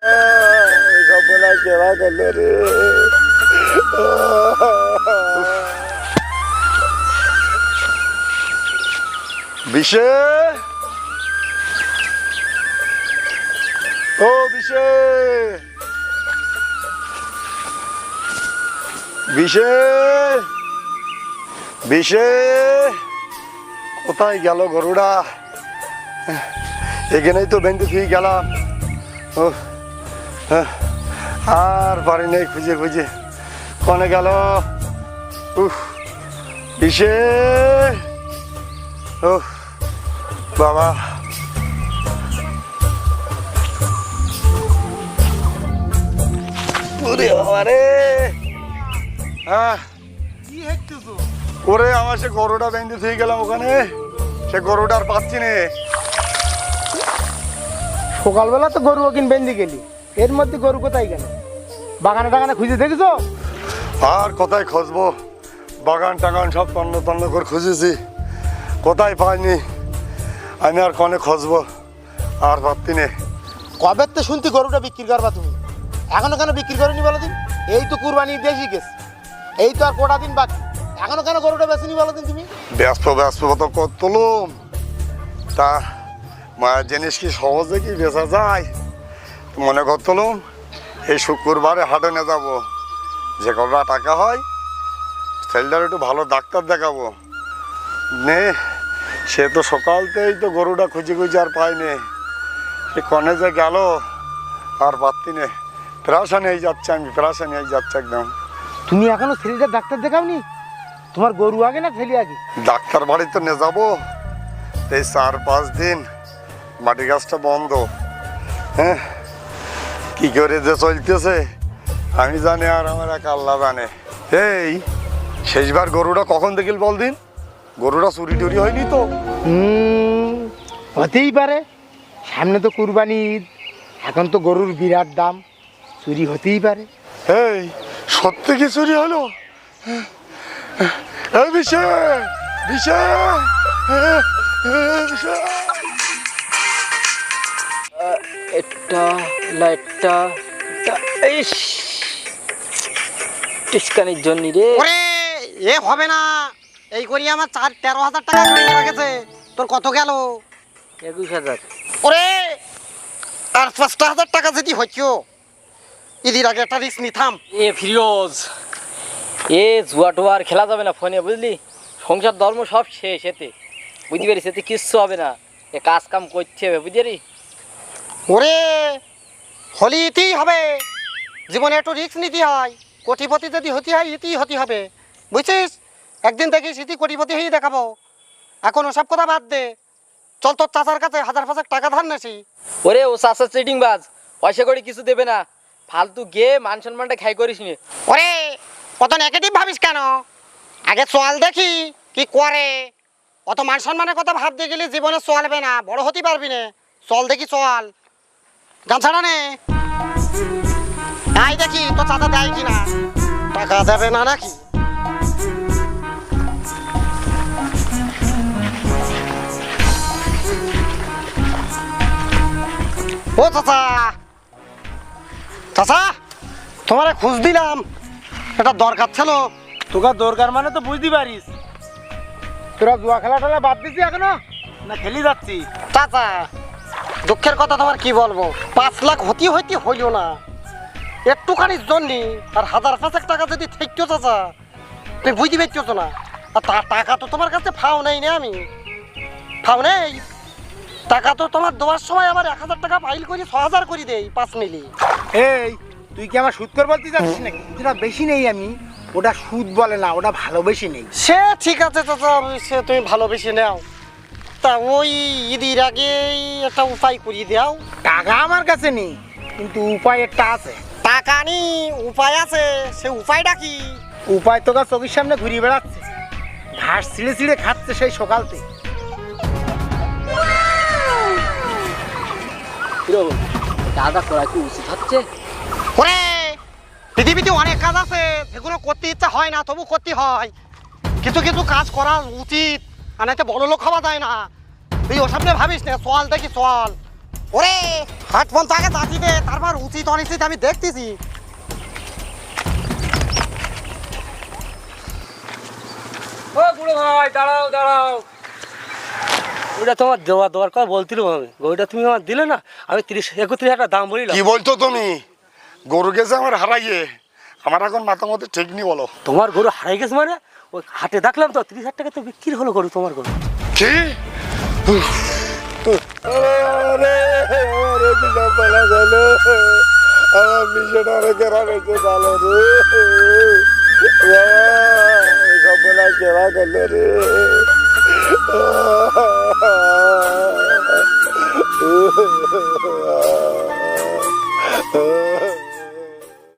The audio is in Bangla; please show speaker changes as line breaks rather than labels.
সব বলা কেবা করলো রে। বিশে, ও বিশে, বিশে, বিশে, কোথায় গেল গরুটা? এখানেই তো বেঁধে দিয়ে গেলাম। ও আর পারি নেই খুঁজে খুঁজে, কনে গেল? বিশে, ও বাবা, ওরে বাবা রে। হ্যাঁ, ওরে আমার সে গরুটা বেঁধে থেকে গেলাম ওখানে, সে গরুটা আর পাচ্ছি না।
সকালবেলা তো গরু ওখানে বেঁধে গেলি, এর মধ্যে গরু কোথায় গেল? বাগানে টাগানে খুঁজে দেখেছো?
আর কোথায় খুঁজবো, বাগান টাগান সব তন্ন তন্ন করে খুঁজেছি, কোথায় পাইনি। আমি আর কনে খুঁজবো, আর পাচ্ছি না।
কবে তো শুনতি গরুটা বিক্রি করবা তুমি, এখনো কেন বিক্রি করেনি বলো দিন? এই তো কুরবানি দেশি গেছে, এই তো আর কটা দিন বাকি, এখনো কেন গরুটা বেচেনি বলো দিন তুমি?
ব্যস্ত ব্যস্ত তো করতলুম, তা মায়ের জিনিস কি সহজে কি বেচা যায়? মনে করতলুম এই শুক্রবারে হাটে নিয়ে যাবো, যে কটা টাকা হয় ছেলেটার একটু ভালো ডাক্তার দেখাবো নে। সে তো সকালতেই তো গরুটা খুঁজে খুঁজে আর পাইনি, সে কনে যে গেল আর পাচ্ছি নে। প্রাশানি হয়ে যাচ্ছে, আমি প্রাশানি হয়ে যাচ্ছে একদম।
তুমি এখনো ছেলেটার ডাক্তার দেখাওনি? তোমার গরু আগে না ছেলে আগে?
ডাক্তার বাড়ি তো নিয়ে যাবো, এই 4-5 দিন মাটি গাছটা বন্ধ। হ্যাঁ, কি করে যে চলতেছে আমি জানি, আর আমার এক আল্লাহ জানে। এই শেষবার গরুটা কখন দেখিল বল দিন? গরুটা চুরি টুরি হয়নি তো?
হতেই পারে, সামনে তো কুরবানি ঈদ, এখন তো গরুর বিরাট দাম, চুরি হতেই পারে।
এই সত্যি কি চুরি হলো? এই বিষয় বিষয়
এটা লাইটটা ইস টিসকানির জন্য রে।
ওরে এ হবে না, এই করি আমার 13,000 টাকা হয়ে গেছে। তোর কত গেল?
21,000।
ওরে আর 5,000 টাকা যদি হইছো, ঈদের আগে একটা রিস্ক নিতাম।
এ ফিরোজ, এ জুয়া টুয়া আর খেলা যাবে না ফোনে, বুঝলি? সংসার ধর্ম সব শেষ এতে, বুঝতে পারিস? এতে কিচ্ছু হবে না, এ কাজ কাম করতে হবে, বুঝতে পারি?
ওরে হলি ইতেই হবে, জীবনে একটু রিস্ক নিতে হয়। কোটিপতি যদি হতে হয় ইতেই হতে হবে, বুঝছিস? একদিন দেখিস ইতি কোটিপতি হয়ে দেখাবো। এখন ওসব কথা বাদ দে, চল তোর চাচার কাছে 1,000 টাকা ধার নেছি।
ওরে ও চাষা ট্রেডিং বাজ, পয়সা করে কিছু দেবে না, ফালতু গে মান সম্মানটা খাই করিস নি।
ওরে কত নেগেটিভ ভাবিস কেন? আগে চল দেখি কি করে। অত মান সম্মানের কথা ভাবতে গেলে জীবনে চলবে না, বড় হতে পারবি না। চল দেখি, চল গামছাটা নে, তাই দেখি তো চাঁদা দেয় কিনা, টাকা দেবে না নাকি। ও চাচা, চাচা তোমার খোঁজ দিলাম, এটা দরকার ছিল।
তোকে দরকার মানে তো বুঝতে পারিস, তোরা জুয়া খেলা টেলা বাদ দিছি এখনো না খেলি যাচ্ছি?
চাচা দুঃখের কথা তোমার কি বলবো, 5 লাখ হতে হইতে হইল না, একটুখানির জন্যে। আর 1,000-5,000 টাকা যদি থাকতো চাচা, তুমি বুঝতে পারছো না। আর টাকা তো তোমার কাছে ফাও নেই না, আমি ফাও নেই টাকা তো তোমার দেওয়ার সময় আবার 1,000 টাকা ফাইল করি 6,000 করে দেই 5 মিলি।
এই তুই কি আমার সুদ কর বলতে যাচ্ছিস নাকি? যেটা বেশি নেই আমি, ওটা সুদ বলে না, ওটা ভালোবেসে নেই।
সে ঠিক আছে চাচা, সে তুমি ভালোবেসে নাও। তা ওই ঈদের আগে একটা উপায় করিয়ে দাও।
টাকা আমার কাছে নেই, কিন্তু উপায় একটা আছে।
টাকা নি উপায় আছে, সে উপায়টা কি?
উপায় তোকে চোখের সামনে ঘুরিয়ে বেড়াচ্ছে, ঘাস ছিঁড়ে ছিঁড়ে খাচ্ছে সেই সকালতে।
দাদা করা কি উচিত হচ্ছে?
ওরে পৃথিবীতে অনেক কাজ আছে, সেগুলো করতে ইচ্ছা হয় না, তবু করতে হয়। কিছু কিছু কাজ করা উচিত, আর না বড় লোক হওয়া যায় না। তুই ওসব নিয়ে ভাবিস না, চল দেখি চল। ওরে হাট ফোন তাকে জাতি দে, তারপর উচিত অনিশ্চিত আমি দেখতেছি।
ও বুড়ো ভাই দাঁড়াও দাঁড়াও, ওইটা তোমার দেওয়ার কথা বলছিলাম আমি। ওইটা তুমি আমার দিলে না, আমি 31-31 দাম বলিলাম।
কি বলছো তুমি? গরু গেছে আমার হারাইয়ে, আমার এখন মাথা মধ্যে ঠিক নি বলো।
তোমার গরু হারাই গেছে মানে? ওই হাটে দেখলাম তো 30,000 টাকা তো বিক্রি হলো গরু, তোমার গরু।
কি? আরে আরে দিনা পালা গেল, আমার মিশনটা রেখে রাখছে গেল রে, এসব বলা কেরা গেল রে।